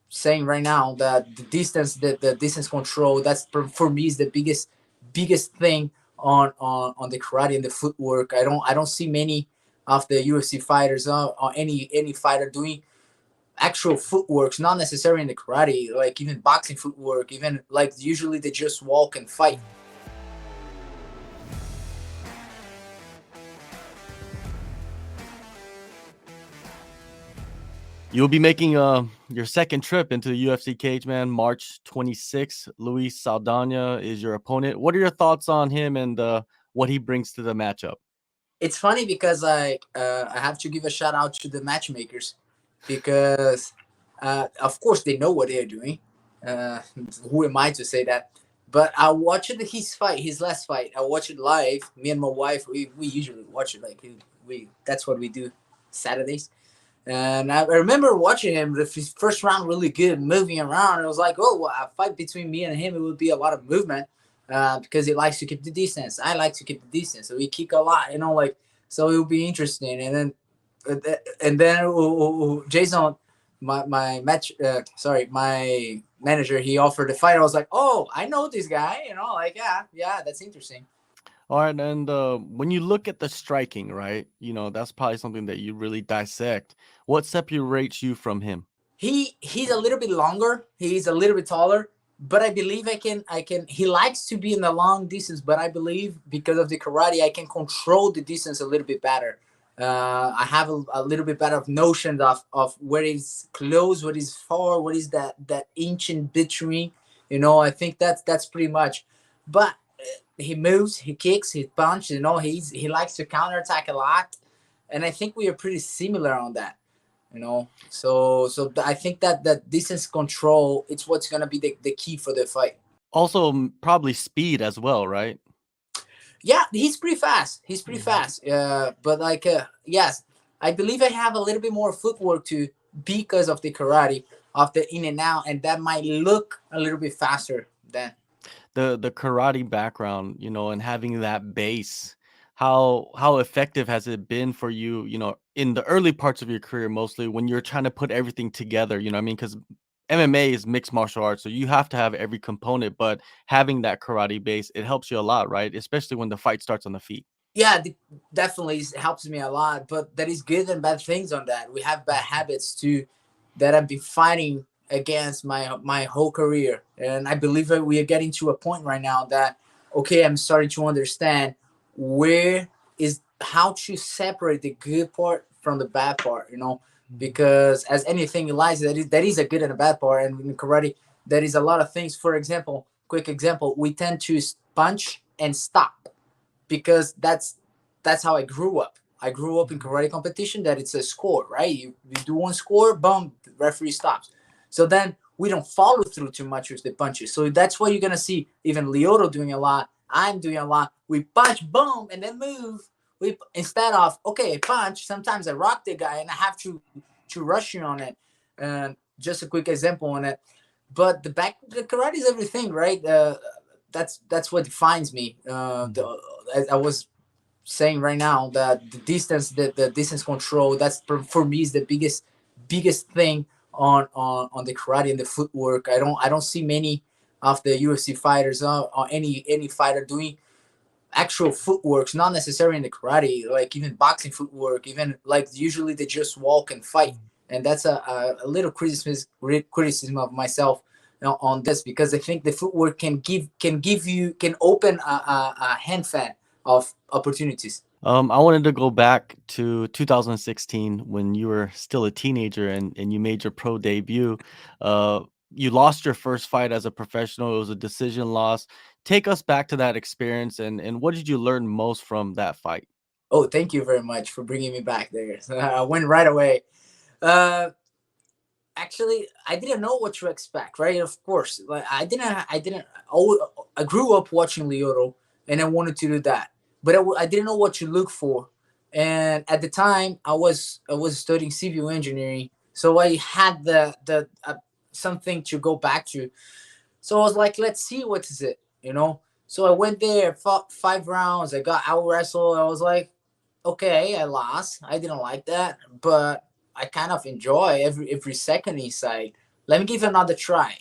saying right now that the distance control, that's for me is the biggest thing on the karate and the footwork. I don't see many of the UFC fighters or any fighter doing actual footworks, not necessarily in the karate, like even boxing footwork, even like usually they just walk and fight. You'll be making your second trip into the UFC cage, man. March 26th. Luis Saldana is your opponent. What are your thoughts on him and what he brings to the matchup? It's funny because I have to give a shout out to the matchmakers because of course they know what they're doing. Uh, who am I to say that? But I watched his last fight. I watched it live. Me and my wife, we usually watch it like we that's what we do Saturdays. And I remember watching him, his first round really good, moving around. It was like, oh, well, a fight between me and him, it would be a lot of movement because he likes to keep the distance. I like to keep the distance. So we kick a lot, like, so it would be interesting. And then Jason, my match, sorry, my manager, he offered the fight. I was like, oh, I know this guy, like, yeah, that's interesting. All right, and when you look at the striking, right, that's probably something that you really dissect. What separates you from him? He's a little bit longer. He's a little bit taller, but I believe I can. He likes to be in the long distance, but I believe because of the karate, I can control the distance a little bit better. I have a little bit better of notion of where is close, what is far, what is that inch in between. I think that's pretty much. But he moves, he kicks, he punches. He likes to counterattack a lot, and I think we are pretty similar on that. I think that distance control, it's what's gonna be the key for the fight. Also, probably speed as well, right? Yeah, he's pretty fast. He's pretty fast. But like, yes, I believe I have a little bit more footwork too because of the karate, of the in and out, and that might look a little bit faster than. The karate background, and having that base, how effective has it been for you, in the early parts of your career, mostly when you're trying to put everything together, what I mean? Because MMA is mixed martial arts, so you have to have every component, but having that karate base, it helps you a lot, right? Especially when the fight starts on the feet. Yeah, definitely helps me a lot. But there is good and bad things on that. We have bad habits too that I've been fighting against my whole career, and I believe that we are getting to a point right now that okay, I'm starting to understand where is how to separate the good part from the bad part. Because as anything in life, that is a good and a bad part, and in karate, there is a lot of things. For example, quick example, we tend to punch and stop because that's how I grew up. I grew up in karate competition that it's a score, right? You do one score, boom, the referee stops. So then we don't follow through too much with the punches. So that's what you're gonna see even Lyoto doing a lot. I'm doing a lot. We punch, boom, and then move. We instead of okay, punch. Sometimes I rock the guy and I have to rush you on it. And just a quick example on it. But the karate is everything, right? That's what defines me. I was saying right now that the distance control, that's for me is the biggest thing on the karate and the footwork. I don't see many of the UFC fighters or any fighter doing actual footworks, not necessarily in the karate, like even boxing footwork, even like usually they just walk and fight. And that's a little criticism of myself on this because I think the footwork can open a hand fan of opportunities. I wanted to go back to 2016 when you were still a teenager and you made your pro debut. Uh, you lost your first fight as a professional. It was a decision loss. Take us back to that experience and what did you learn most from that fight? Oh, thank you very much for bringing me back there. So I went right away. Uh, Actually, I didn't know what to expect, right? Of course, like I didn't. I grew up watching Lyoto, and I wanted to do that, but I didn't know what to look for. And at the time, I was studying civil engineering, so I had the something to go back to. So I was like, let's see what is it. So I went there, fought 5 rounds. I got out wrestled. I was like, okay, I lost. I didn't like that, but I kind of enjoy every second inside. let me give it another try,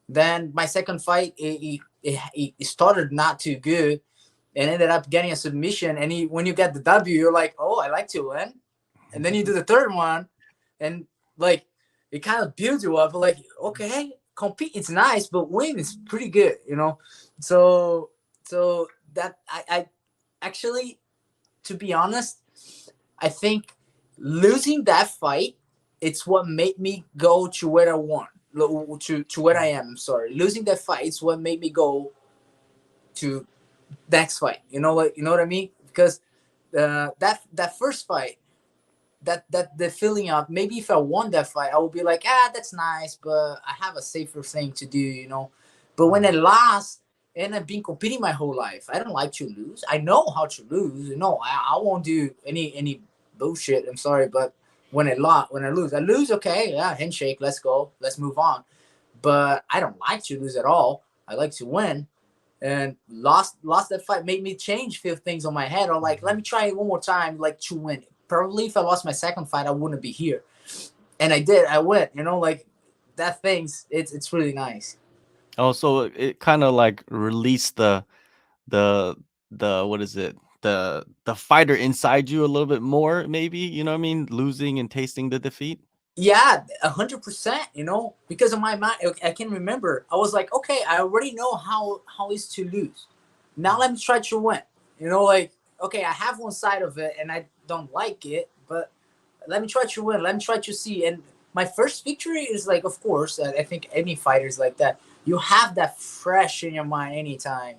Then my second fight, it started not too good and ended up getting a submission. And when you get the W, you're like, oh, I like to win. And then you do the third one, and like it kind of builds you up. Like, okay, compete, it's nice, but win is pretty good. So that I actually, to be honest, I think losing that fight, it's what made me go to where I want, to where I am. I'm sorry, losing that fight is what made me go to next fight. What I mean? Because that first fight, that the feeling of, maybe if I won that fight, I would be like, that's nice, but I have a safer thing to do. But when I lost, and I've been competing my whole life, I don't like to lose. I know how to lose. I won't do any bullshit. I'm sorry, but when I lose. Okay, yeah, handshake, let's go, let's move on. But I don't like to lose at all. I like to win. And lost that fight made me change few things on my head. I'm like, let me try it one more time, like, to win. Probably if I lost my second fight, I wouldn't be here. And I did. I went. Like that thing's it's really nice. Oh, so it kind of like released the what is it? The fighter inside you a little bit more, maybe, you know what I mean? Losing and tasting the defeat. Yeah, 100%. Because of my mind, I can remember. I was like, okay, I already know how is to lose. Now let me try to win. Like, okay, I have one side of it and I don't like it, but let me try to win. Let me try to see. And my first victory is like, of course, I think any fighter is like that. You have that fresh in your mind anytime.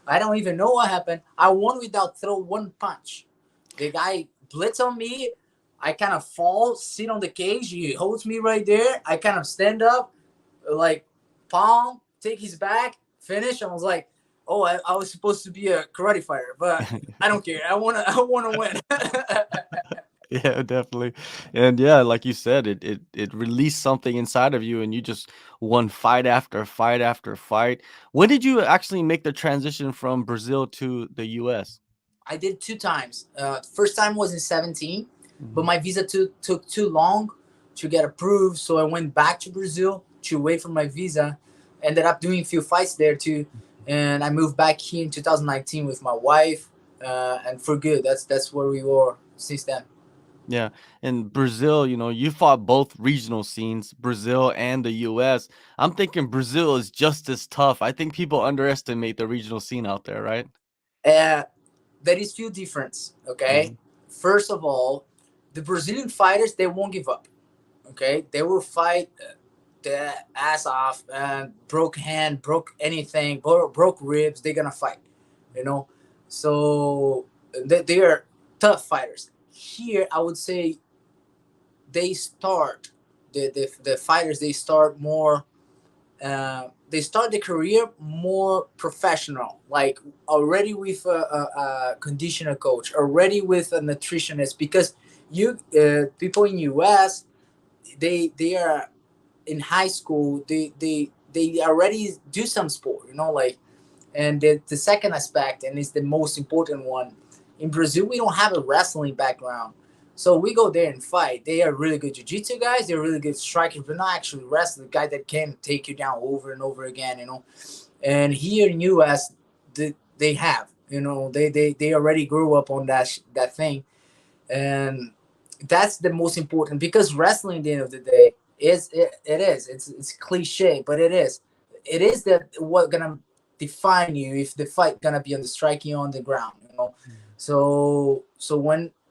I don't even know what happened. I won without throw one punch. The guy blitz on me. I kind of fall, sit on the cage. He holds me right there. I kind of stand up, like, palm, take his back, finish. I was like, oh, I was supposed to be a karate fighter, but I don't care. I wanna win. Yeah, definitely. And yeah, like you said, it released something inside of you, and you just won fight after fight after fight. When did you actually make the transition from Brazil to the US? I did 2 times. First time was in 17, but Mhm. my visa took too long to get approved, so I went back to Brazil to wait for my visa. Ended up doing a few fights there too, and I moved back here in 2019 with my wife, and for good. That's where we were since then. Yeah, in Brazil, you fought both regional scenes, Brazil and the US. I'm thinking Brazil is just as tough. I think people underestimate the regional scene out there, right? Uh, there is few difference. Okay, Mhm. first of all, the Brazilian fighters, they won't give up. Okay, they will fight their ass off, and broke hand, broke anything, broke ribs. They're gonna fight, you know. So they are tough fighters. Here, I would say they start the fighters. They start more. They start the career more professional, like already with a conditioner coach, already with a nutritionist, because you people in US, they are in high school, they already do some sport, like. And the second aspect, and it's the most important one, in Brazil we don't have a wrestling background, so we go there and fight. They are really good jiu-jitsu guys, they're really good strikers, but not actually wrestling, guy that can take you down over and over again. And here in US, they have, they already grew up on that thing. And that's the most important, because wrestling at the end of the day it's cliche, but it is that what gonna define you if the fight gonna be on the striking on the ground. So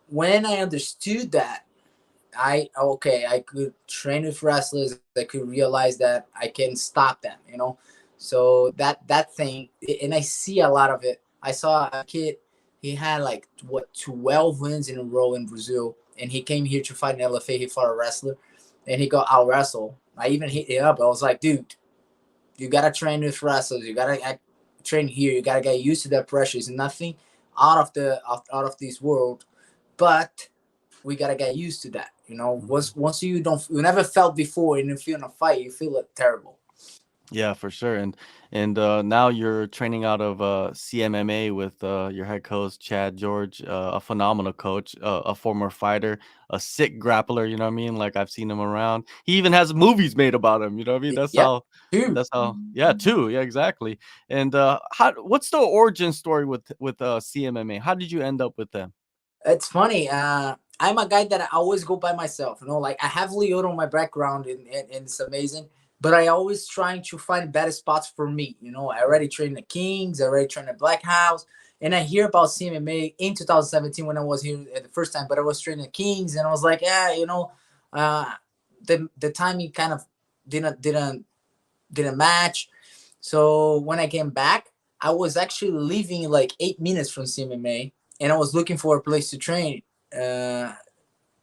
when I understood that, I could train with wrestlers, I could realize that I can stop them. So that thing, and I see a lot of it. I saw a kid, he had like what 12 wins in a row in Brazil, and he came here to fight in LFA. He fought a wrestler, and he got out wrestled. I even hit it up. I was like, dude, you gotta train with wrestlers. You gotta train here. You gotta get used to that pressure. It's nothing out of this world, but we gotta get used to that. Mhm. Once you never felt before and you feel in a fight, you feel like terrible. Yeah, for sure. And now you're training out of CMMA with your head coach Chad George, a phenomenal coach, a former fighter, a sick grappler. You know what I mean? Like I've seen him around. He even has movies made about him. You know what I mean? That's Yep, how. two. That's how. Yeah, too. Yeah, exactly. And how? What's the origin story with CMMA? How did you end up with them? It's funny. I'm a guy that I always go by myself. You know, like I have Lyoto on my background, and it's amazing. But I always trying to find better spots for me. You know, I already trained the Kings, I already trained the Black House, and I hear about CMMA in 2017 when I was here at the first time. But I was training the Kings, and I was like, yeah, you know, uh, the timing kind of didn't match. So when I came back, I was actually leaving like 8 minutes from CMMA, and I was looking for a place to train. Uh,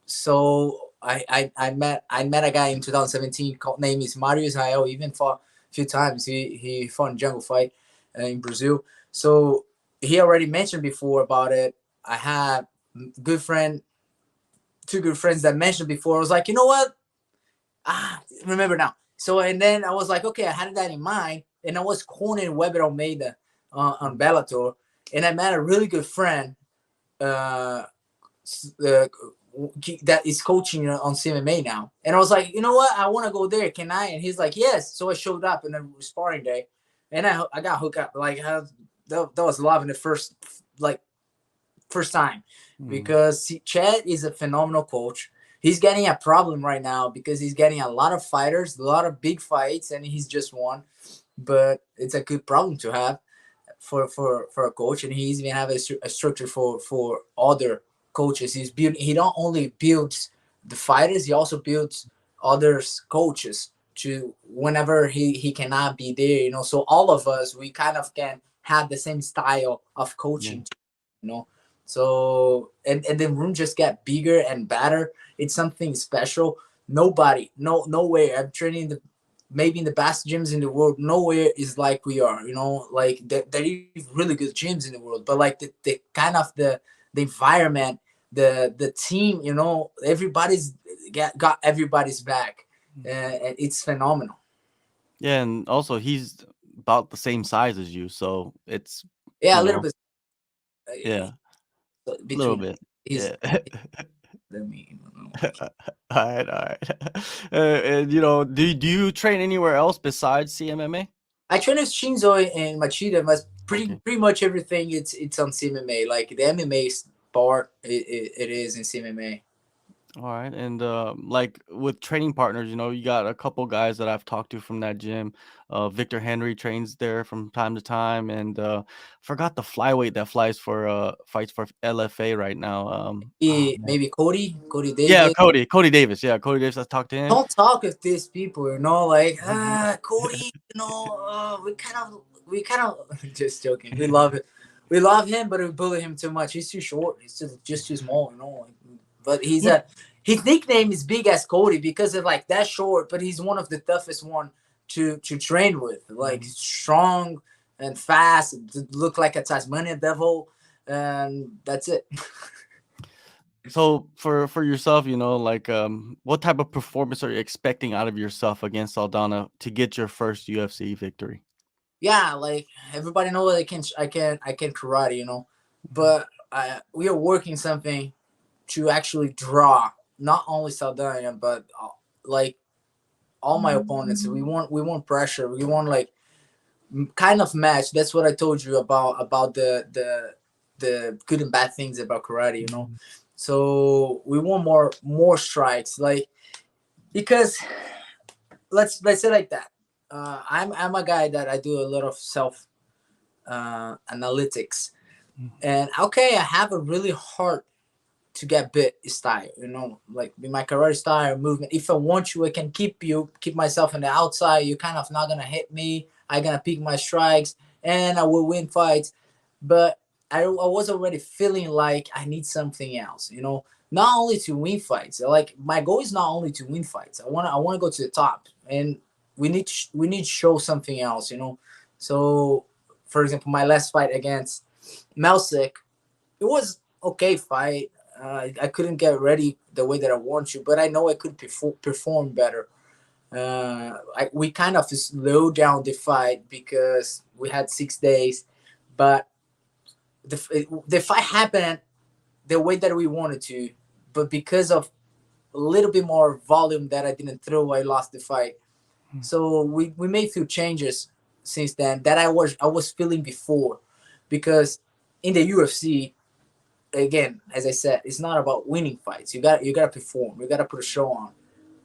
so I met a guy in 2017 called name is Mario Israel. Even fought a few times. He fought in Jungle Fight in Brazil. So he already mentioned before about it. I had good friend, two good friends that mentioned before. I was like, you know what? Remember now. So and then I was like, okay, I had that in mind, and I was cornering Weber Almeida on Bellator, and I met a really good friend uh, that is coaching on CMMA now, and I was like, you know what, I want to go there. Can I? And he's like, yes. So I showed up in a sparring day, and I got hooked up. Like that was love in the like first time, Mm, because Chad is a phenomenal coach. He's getting a problem right now because he's getting a lot of fighters, a lot of big fights, and he's just won. But it's a good problem to have for a coach, and he's even have a structure for other coaches. He not only builds the fighters, he also builds others coaches to whenever he cannot be there. You know, so all of us we kind of can have the same style of yeah. coaching, you know. So and the room just get bigger and better. It's something special. Nobody, nowhere. I'm training the maybe in the best gyms in the world. Nowhere is like we are. You know, like there is really good gyms in the world, but like the kind of the environment, the team. You know, everybody's got everybody's back, and it's phenomenal. Yeah, and also he's about the same size as you, so it's Yeah, you a little know, bit yeah, a little between. bit. He's Yeah. let me. Alright. And do you train anywhere else besides CMMA? I train as Shinzo and Machida, but Okay. pretty much everything it's on CMMA. Like the MMA part, it is in CMMA. All right. And like with training partners, you got a couple guys that I've talked to from that gym. Victor Henry trains there from time to time, and forgot the flyweight that fights for LFA right now. Oh man. Maybe Cody Yeah, Davis. Cody Davis. Yeah, Cody Davis. I talked to him. Don't talk with these people, you know. Like Cody, you know, we kind of just joking. We love it. We love him, but we bully him too much. He's too short. He's just too small, you know. But Yeah. his nickname is Big as Cody because of like that short. But he's one of the toughest one to train with. Like Mhm. strong and fast. Look like a Tasmanian devil, and that's it. So for yourself, like what type of performance are you expecting out of yourself against Saldana to get your first UFC victory? Yeah, like everybody knows I can karate, you know, Mhm. but we are working something to actually draw not only Saldana but like all my opponents. We want pressure. We want like kind of match. That's what I told you about the good and bad things about karate, you know. Mhm. So we want more strikes, like because let's say like that. I'm a guy that I do a lot of self analytics. Mhm. And okay, I have a really hard to get bit style, you know, like in my karate style movement. If I want to, I can keep myself on the outside. You're kind of not gonna hit me. I gonna pick my strikes, and I will win fights. But I was already feeling like I need something else, you know, not only to win fights. Like my goal is not only to win fights. I wanna go to the top, and we need to show something else, you know. So, for example, my last fight against Melsick, it was okay fight. I couldn't get ready the way that I want to, but I know I could perform better. We kind of slowed down the fight because we had 6 days, but the fight happened the way that we wanted to, but because of a little bit more volume that I didn't throw, I lost the fight. So we made a few changes since then that I was feeling before, because in the UFC, again, as I said, it's not about winning fights. You gotta perform. You gotta put a show on,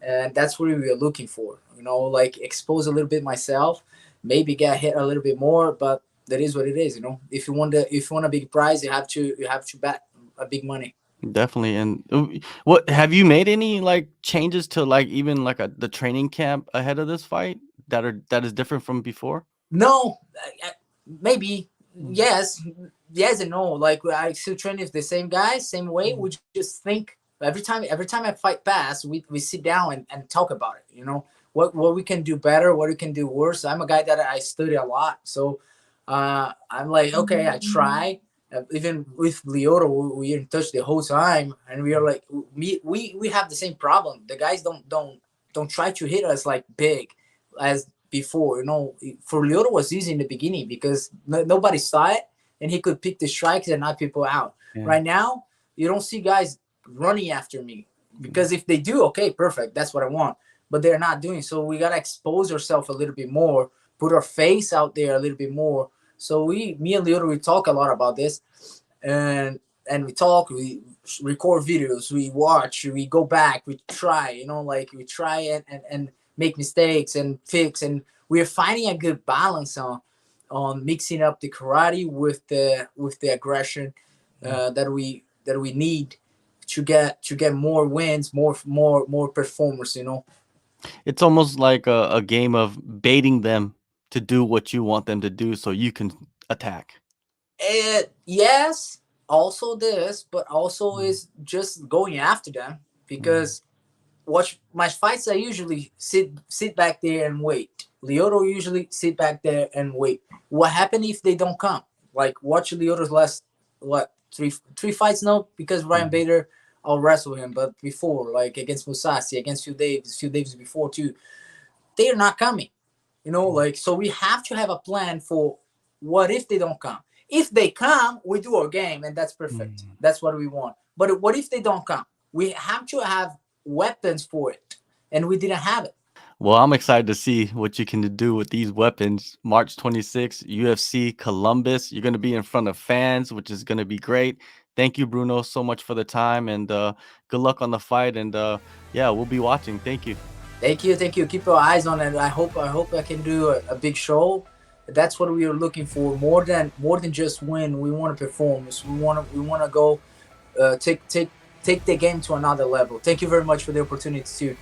and that's what we were looking for. Like expose a little bit myself, maybe get hit a little bit more, but that is what it is. If you want a big prize, you have to bet a big money. Definitely. And what have you made any like changes to like even like the training camp ahead of this fight that is different from before? No, maybe Mm. yes and no. Like I still train with the same guys, same way. Mm. We just think every time I fight pass, we sit down and talk about it. What we can do better, what we can do worse. I'm a guy that I study a lot, so I'm like, okay, I try. Even with Lyoto, we in touch the whole time, and we are like, we have the same problem. The guys don't try to hit us like big as before. For Lyoto was easy in the beginning because nobody saw it, and he could pick the strikes and knock people out. Yeah. Right now, you don't see guys running after me, because if they do, okay, perfect, that's what I want. But they're not doing so. We gotta expose ourselves a little bit more, put our face out there a little bit more. So me and Lyoto, we talk a lot about this, and we talk, we record videos, we watch, we go back, we try, like we try and make mistakes and fix, and we're finding a good balance on mixing up the karate with the aggression that we need to get more wins, more performers. It's almost like a game of baiting them to do what you want them to do so you can attack. Yes, also this, but also Mm. is just going after them, Mm. because watch my fights. I usually sit back there and wait. Lyoto usually sit back there and wait. What happened if they don't come? Like watch Lyoto's last what three fights now, because Ryan Mhm. Bader, I'll wrestle him, but before, like against Musashi, against few days before too, they're not coming. Like, so we have to have a plan for what if they don't come. If they come, we do our game, and that's perfect. Mm. That's what we want. But what if they don't come? We have to have weapons for it, and we didn't have it. Well, I'm excited to see what you can do with these weapons. March 26th, UFC Columbus. You're going to be in front of fans, which is going to be great. Thank you, Bruno, so much for the time, and good luck on the fight. And yeah, we'll be watching. Thank you. Thank you. Keep your eyes on it. I hope I can do a big show. That's what we are looking for. More than just win. We want to perform. So we want to go take the game to another level. Thank you very much for the opportunity too.